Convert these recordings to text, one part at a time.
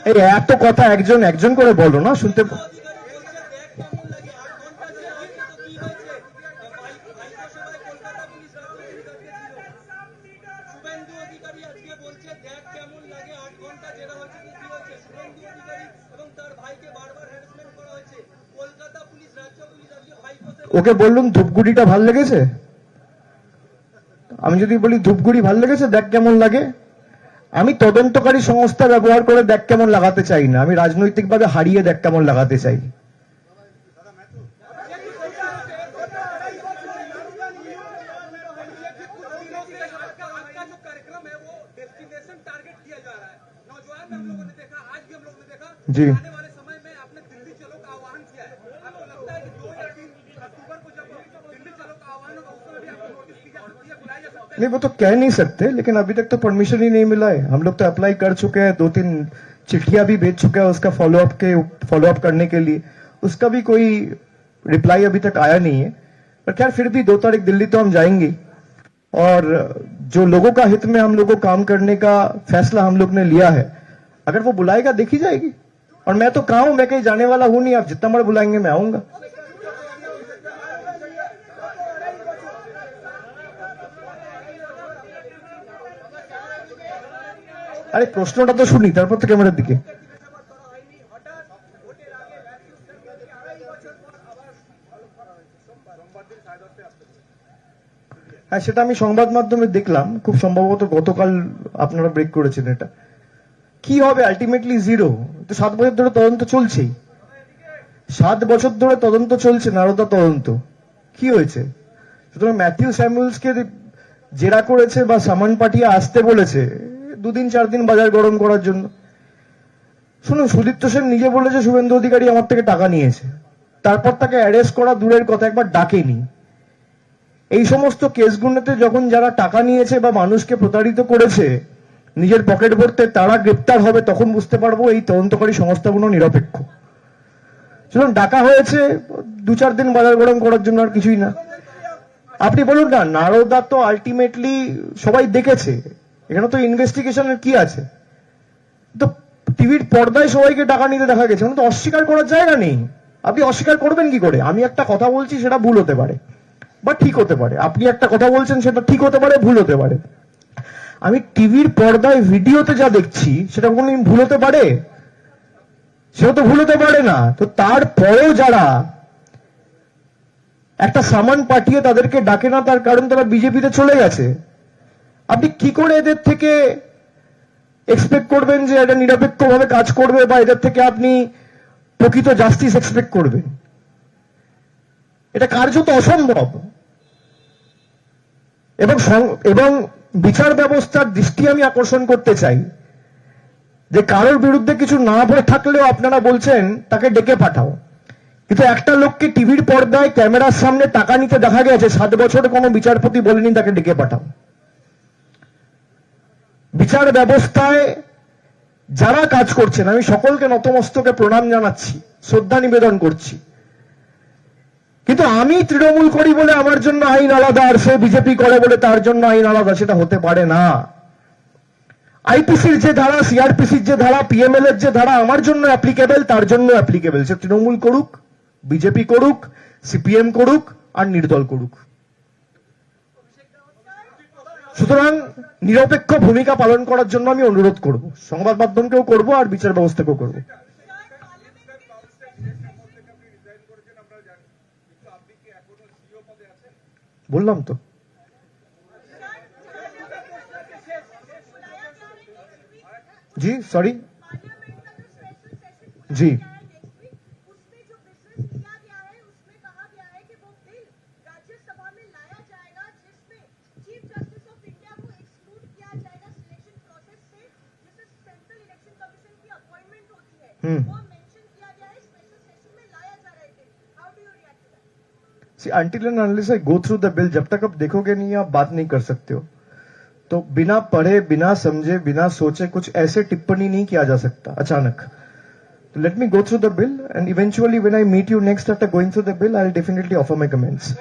এই এত কথা একজন একজন করে বলো না, শুনতে। ওকে বললুম ধূপগুড়িটা ভাল লেগেছে, আমি যদি বলি ধূপগুড়ি ভাল লেগেছে দেখ কেমন লাগে, আমি তদন্তকারী সংস্থা ব্যবহার করে দেখ কেমন লাগাতে চাই না, আমি রাজনৈতিকভাবে হারিয়ে দেখ কেমন লাগাতে চাই। জি नहीं, वो तो कह नहीं सकते, लेकिन अभी तक तो परमिशन ही नहीं मिला है। हम लोग तो अप्लाई कर चुके हैं, 2-3 चिट्ठियां भी भेज चुके हैं उसका फॉलोअप करने के लिए, उसका भी कोई रिप्लाई अभी तक आया नहीं है। पर खैर फिर भी 2 तारीख दिल्ली तो हम जाएंगे, और जो लोगों का हित में हम लोग को काम करने का फैसला हम लोग ने लिया है, अगर वो बुलाएगा देखी जाएगी। और मैं तो कहा हूं, मैं कहीं जाने वाला हूं नहीं, आप जितना बार बुलाएंगे मैं आऊंगा। আরে প্রশ্নটা তো শুনি, তারপর তো ক্যামেরার দিকে। হ্যাঁ, সেটা আমি সংবাদ মাধ্যমে দেখলাম, খুব সম্ভবত গতকাল আপনারা ব্রেক করেছেন। এটা কি হবে আলটিমেটলি? জিরো। তো 7 বছর ধরে তদন্ত চলছেই, 7 বছর ধরে তদন্ত চলছে, নারদা তদন্ত। কি হয়েছে? সুতরাং ম্যাথিউ স্যামুয়েলসকে জেরা করেছে বা সামান পাঠিয়ে আসতে বলেছে 2 দিন 4 দিন বাজার গরম করার জন্য। শুনুন, সুদীপ্ত সেন নিজে বলেছে শুভেন্দু অধিকারী আমার থেকে টাকা নিয়েছে, তারপর তাকে অ্যারেস্ট করা দূরের কথা, একবার ডাকেনি। এই সমস্ত কেসগুলোতে যখন যারা টাকা নিয়েছে বা মানুষকে প্রতারিত করেছে নিজের পকেট ভরতে, তারা গ্রেপ্তার হবে, তখন বুঝতে পারবো এই তদন্তকারী সংস্থাগুলো নিরপেক্ষ। সুতরাং ডাকা হয়েছে 2-4 দিন বাজার গরম করার জন্য, আর কিছুই না। আপনি বলুন না, নারদা তো আলটিমেটলি সবাই দেখেছে, এখানে তো ইনভেস্টিগেশনের কি আছে? তো টিভির পর্দায় সবাইকে টাকা নিতে দেখা গেছে, তো অস্বীকার করার জায়গা নেই। আপনি অস্বীকার করবেন কি করে? আমি একটা কথা বলছি, সেটা ভুল হতে পারে বা ঠিক হতে পারে, আপনি একটা কথা বলছেন সেটা ঠিক হতে পারে, ভুল হতে পারে। আমি টিভির পর্দায় ভিডিওতে যা দেখছি সেটা কোনোদিন ভুল হতে পারে? সেটা তো ভুল হতে পারে না। তো তারপরেও যারা একটা সামান পাঠিয়ে তাদেরকে ডাকে না, তার কারণ তারা বিজেপিতে চলে গেছে। আপনি কি করে এদের থেকে এক্সপেক্ট করবেন যে এটা নিরপেক্ষভাবে কাজ করবে, বা এদের থেকে আপনি প্রকৃত জাস্টিস এক্সপেক্ট করবেন? এটা কার্যত অসম্ভব। এবং বিচার ব্যবস্থার দৃষ্টি আমি আকর্ষণ করতে চাই যে কারোর বিরুদ্ধে কিছু না বলে থাকলেও আপনারা বলছেন তাকে ডেকে পাঠাও, কিন্তু একটা লোককে টিভির পর্দায় ক্যামেরার সামনে টাকা নিতে দেখা গেছে, 7 বছরে কোনো বিচারপতি বলেনি তাকে ডেকে পাঠাও। বিচার ব্যবস্থায় যারা কাজ করছেন আমি সকলকে নতমস্তকে প্রণাম জানাচ্ছি, শ্রদ্ধা নিবেদন করছি, কিন্তু আমি তৃণমূল করি বলে আমার জন্য আইন আলাদা, আর সে বিজেপি করে বলে তার জন্য আইন আলাদা, সেটা হতে পারে না। আইপিসির যে ধারা, সিআরপিসির যে ধারা, পিএমএল এর যে ধারা আমার জন্য অ্যাপ্লিকেবল, তার জন্য অ্যাপ্লিকেবল। সে তৃণমূল করুক, বিজেপি করুক, সিপিএম করুক, আর নির্দল করুক। সুতরাং নিরপেক্ষ ভূমিকা পালন করার জন্য আমি অনুরোধ করব, সংবাদ মাধ্যমকেও করব আর বিচার ব্যবস্থাকেও করব। বললাম তো, জি সরি, জি See, until and unless I go through the bill, जब तक आप देखोगे नहीं आप बात नहीं कर सकते हो। तो बिना पढ़े, बिना समझे, बिना सोचे कुछ ऐसे टिप्पणी नहीं किया जा सकता अचानक। तो let me go through the bill and eventually when I meet you next after going through the bill, I'll definitely offer my comments.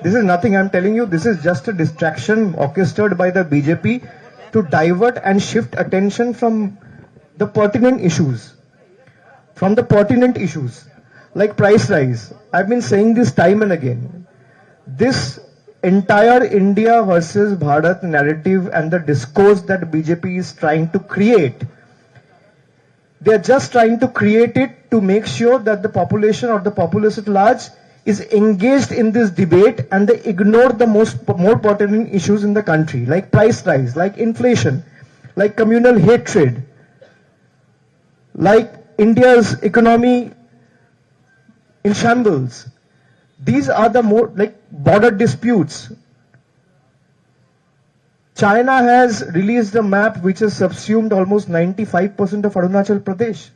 This is nothing, I'm telling you, this is just a distraction orchestrated by the BJP to divert and shift attention from the pertinent issues. Like price rise. I've been saying this time and again. This entire India versus Bharat narrative and the discourse that BJP is trying to create, they are just trying to create it to make sure that the population or the populace at large is engaged in this debate and they ignore the more pertinent issues in the country, like price rise, like inflation, like communal hatred, like India's economy in shambles. These are the more like border disputes. China has released a map which has subsumed almost 95% of Arunachal Pradesh.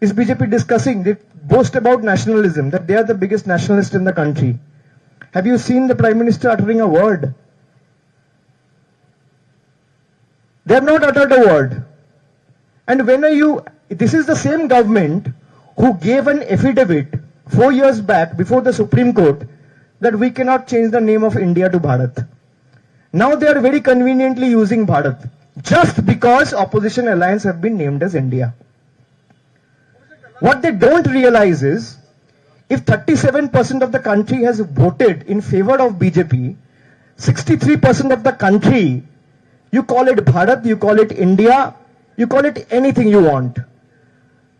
Is BJP discussing? They boast about nationalism, that they are the biggest nationalist in the country. Have you seen the Prime Minister uttering a word? They have not uttered a word. And when are you, this is the same government who gave an affidavit 4 years back before the Supreme Court that we cannot change the name of India to Bharat. Now they are very conveniently using Bharat just because opposition alliance have been named as India. What they don't realize is if 37% of the country has voted in favor of BJP, 63% of the country, you call it Bharat, you call it India, you call it anything you want.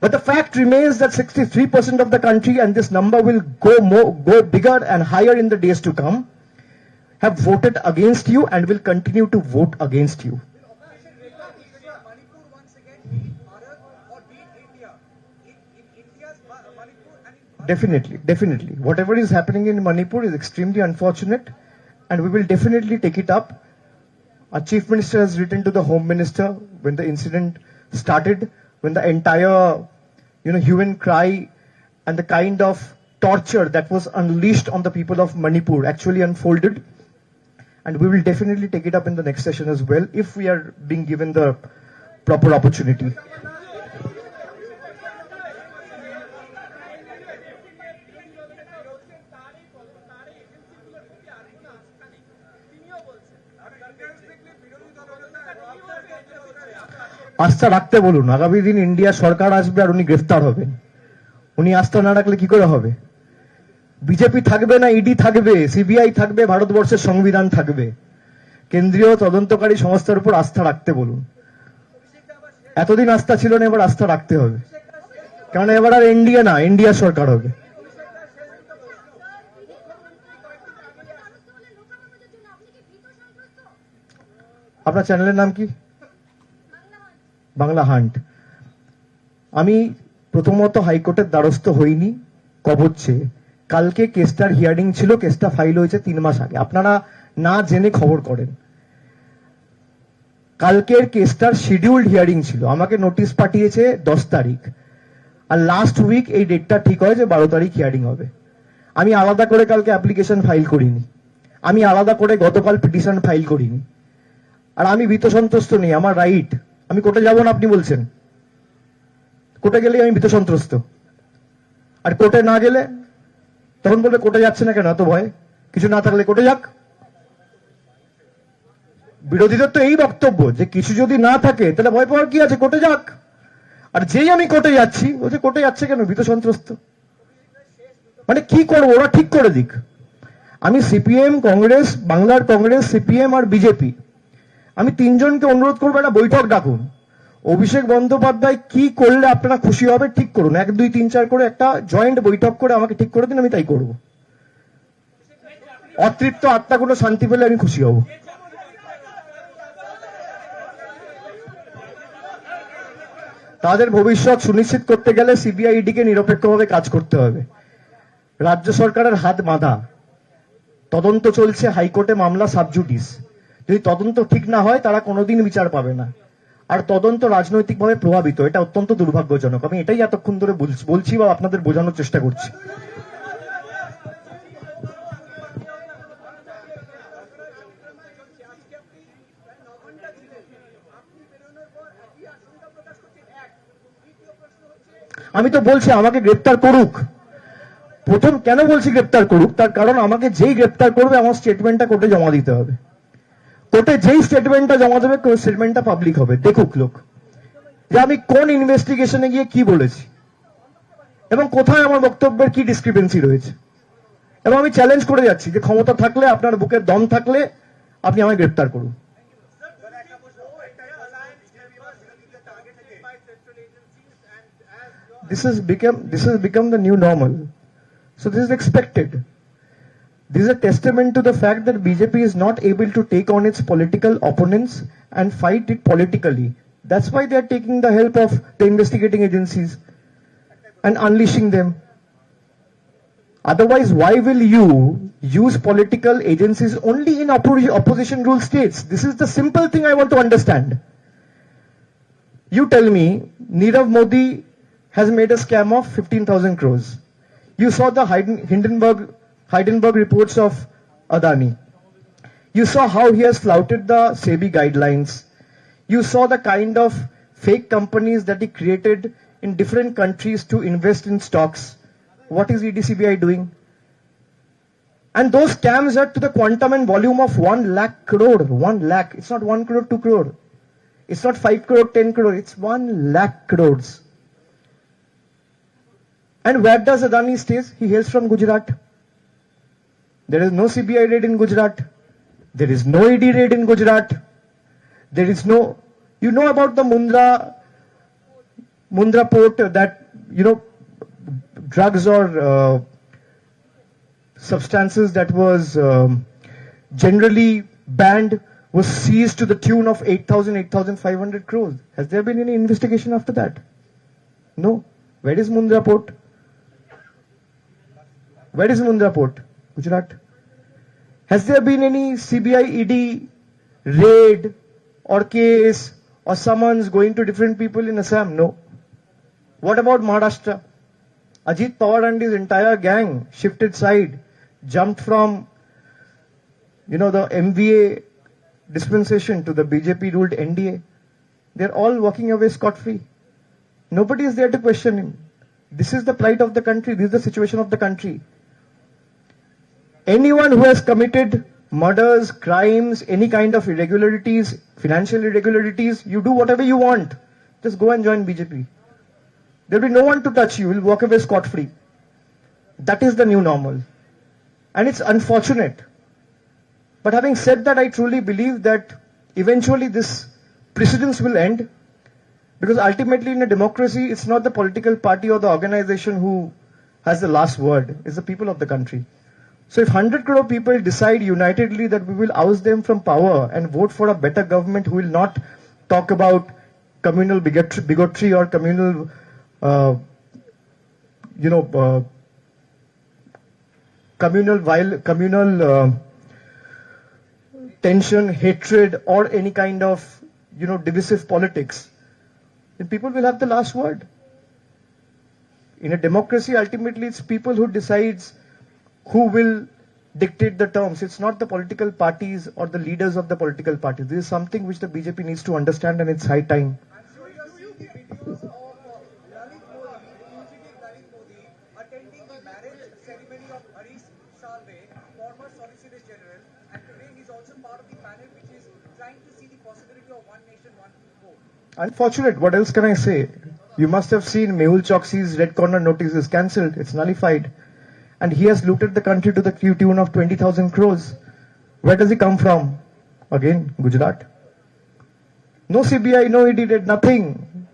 But the fact remains that 63% of the country, and this number will go bigger and higher in the days to come, have voted against you and will continue to vote against you. Manipur once again beat Bharat or beat India? In India's Manipur and in Bharat? Definitely. Whatever is happening in Manipur is extremely unfortunate and we will definitely take it up. Our Chief Minister has written to the Home Minister when the incident started, when the entire hue and cry and the kind of torture that was unleashed on the people of Manipur actually unfolded. And we will definitely take it up in the next session as well if we are being given the proper opportunity. আস্থা রাখতে বলুন, আগামী দিন India সরকার আসবে আর উনি গ্রেফতার হবেন। উনি আস্থা না রাখলে কি করে হবে? বিজেপি থাকবে না, ইডি থাকবে, সিবিআই থাকবে, ভারতবর্ষের সংবিধান থাকবে। কেন্দ্রীয় তদন্তকারী সংস্থার উপর আস্থা রাখতে বলুন। এতদিন আস্থা ছিল না, এবার আস্থা রাখতে হবে, কারণ এবার আর ইন্ডিয়া না, ইন্ডিয়া সরকার হবে। আপনার চ্যানেলের নাম কি? বাংলা হান্ট। আমি প্রথমত হাইকোর্টের দ্বারস্থ হইনি কবর চেয়ে। কালকে কেসটার হিয়ারিং ছিল, কেসটা ফাইল হয়েছে 3 মাস আগে। আপনারা না জেনে খবর করেন। কালকের কেসটার শিডিউলড হিয়ারিং ছিল, আমাকে নোটিশ পাঠিয়েছে 10 তারিখ, আর লাস্ট উইক এই ডেটটা ঠিক হয় যে 12 তারিখ হিয়ারিং হবে। আমি আলাদা করে কালকে অ্যাপ্লিকেশন ফাইল করিনি, আমি আলাদা করে গতকাল পিটিশন ফাইল করিনি। আর আমি ভীত সন্ত্রস্ত নেই, আমার রাইট। আমি কোর্টে যাব না আপনি বলছেন? কোর্টে গেলেই আমি ভীত সন্ত্রস্ত। আর কোর্টে না গেলে তখন বলবে কোর্টে যাচ্ছে না কেন, এত ভয়? কিছু না থাকলে কোর্টে যাক। বিরোধীদের তো এই বক্তব্য যে কিছু যদি না থাকে তাহলে ভয় পাওয়ার কি আছে, কোর্টে যাক। আর যেই আমি কোর্টে যাচ্ছি, ও যে কোর্টে যাচ্ছে কেন, ভীত সন্ত্রস্ত। মানে কি করবো, ওরা ঠিক করে দিক। আমি সিপিএম, কংগ্রেস, বাংলার কংগ্রেস, সিপিএম আর বিজেপি, আমি 3 জনকে অনুরোধ করবো একটা বৈঠক ডাকুন। অভিষেক বন্দ্যোপাধ্যায় কি করলে আপনারা খুশি হবে ঠিক করুন, 1, 2, 3, 4 করে একটা জয়েন্ট বৈঠক করে আমাকে ঠিক করে দিন, আমি তাই করব। অতৃপ্ত আত্মাগুলো শান্তি পেলে আমি খুশি হব। তাদের ভবিষ্যৎ সুনিশ্চিত করতে গেলে সিবিআইডি কে নিরপেক্ষভাবে কাজ করতে হবে। রাজ্য সরকারের হাত বাঁধা, তদন্ত চলছে হাইকোর্টে, মামলা সাবজুডিস। যদি তদন্ত ঠিক না হয় তারা কোনোদিন বিচার পাবে না। আর তদন্ত রাজনৈতিকভাবে প্রভাবিত, এটা অত্যন্ত দুর্ভাগ্যজনক। আমি এটাই এতক্ষণ ধরে বলছি বা আপনাদের বোঝানোর চেষ্টা করছি। আমি তো বলছি আমাকে গ্রেপ্তার করুক, প্রথম কেন বলছি গ্রেপ্তার করুক, তার কারণ আমাকে যেই গ্রেপ্তার করবে আমার স্টেটমেন্টটা কোর্টে জমা দিতে হবে। কোর্টে যেই স্টেটমেন্টটা জমা দেবে স্টেটমেন্টটা পাবলিক হবে, দেখুক লোক যে আমি কোন ইনভেস্টিগেশনে গিয়ে কি বলেছি এবং কোথায় আমার বক্তব্যের কি ডিসক্রিপেন্সি রয়েছে। এবং আমি চ্যালেঞ্জ করে যাচ্ছি যে ক্ষমতা থাকলে, আপনার বুকে দম থাকলে আপনি আমায় গ্রেপ্তার করুন। This has become the new normal. So this is expected. This is a testament to the fact that BJP is not able to take on its political opponents and fight it politically. That's why they are taking the help of the investigating agencies and unleashing them. Otherwise, why will you use political agencies only in opposition rule states? This is the simple thing I want to understand. You tell me, Nirav Modi has made a scam of 15,000 crores. You saw the Hindenburg reports of Adani. You saw how he has flouted the SEBI guidelines. You saw the kind of fake companies that he created in different countries to invest in stocks. What is EDCBI doing? And those scams are to the quantum and volume of 1 lakh crore. 1 lakh. It's not 1 crore, 2 crore. It's not 5 crore, 10 crore. It's 1 lakh crores. And where does Adani stays? He hails from Gujarat. There is no CBI raid in Gujarat. There is no ED raid in Gujarat. There is no, you know about the Mundra port that, drugs or substances that was generally banned was seized to the tune of 8,500 crores. Has there been any investigation after that? No. Where is Mundra port? Where is Mundra port? Gujarat. Has there been any CBI ED raid or case or summons going to different people in Assam? No. What about Maharashtra? Ajit Pawar and his entire gang shifted side, jumped from, the MVA dispensation to the BJP ruled NDA. They're all walking away scot-free. Nobody is there to question him. This is the plight of the country. This is the situation of the country. Anyone who has committed murders, crimes, any kind of irregularities, financial irregularities, you do whatever you want. Just go and join BJP. There will be no one to touch you. You will walk away scot-free. That is the new normal. And it's unfortunate. But having said that, I truly believe that eventually this precedence will end. Because ultimately in a democracy, it's not the political party or the organization who has the last word. It's the people of the country. So if 100 crore people decide unitedly that we will oust them from power and vote for a better government who will not talk about communal bigotry or communal tension, hatred, or any kind of, divisive politics, then people will have the last word. In a democracy, ultimately, it's people who decides who will dictate the terms. It's not the political parties or the leaders of the political parties. This is something which the BJP needs to understand, and it's high time. Attending the marriage ceremony of Harish Salve, former Solicitor General, and today he's also part of the panel which is trying to see the possibility of one nation, one vote. Unfortunate. What else can I say? You must have seen Mehul Choksi's red corner notice is cancelled. It's nullified. And he has looted the country to the tune of 20,000 crores. Where does he come from? Again, Gujarat. No CBI, no ED raid, nothing.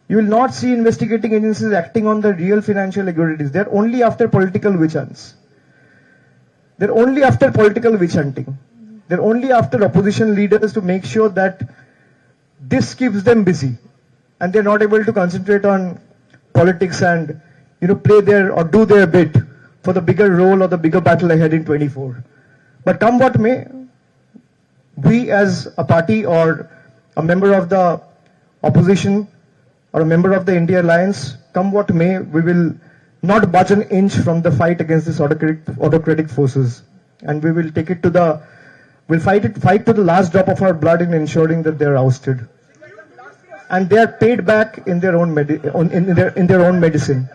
You will not see investigating agencies acting on the real financial irregularities. They're only after political witch hunts. They're only after political witch hunting. They're only after opposition leaders to make sure that this keeps them busy. And they're not able to concentrate on politics and play their or do their bit for the bigger role or the bigger battle ahead in 24. But come what may, we as a party or a member of the opposition or a member of the India Alliance, come what may, we will not budge an inch from the fight against these autocratic forces. And we will take it to we'll fight to the last drop of our blood in ensuring that they are ousted. And they are paid back in their own medicine.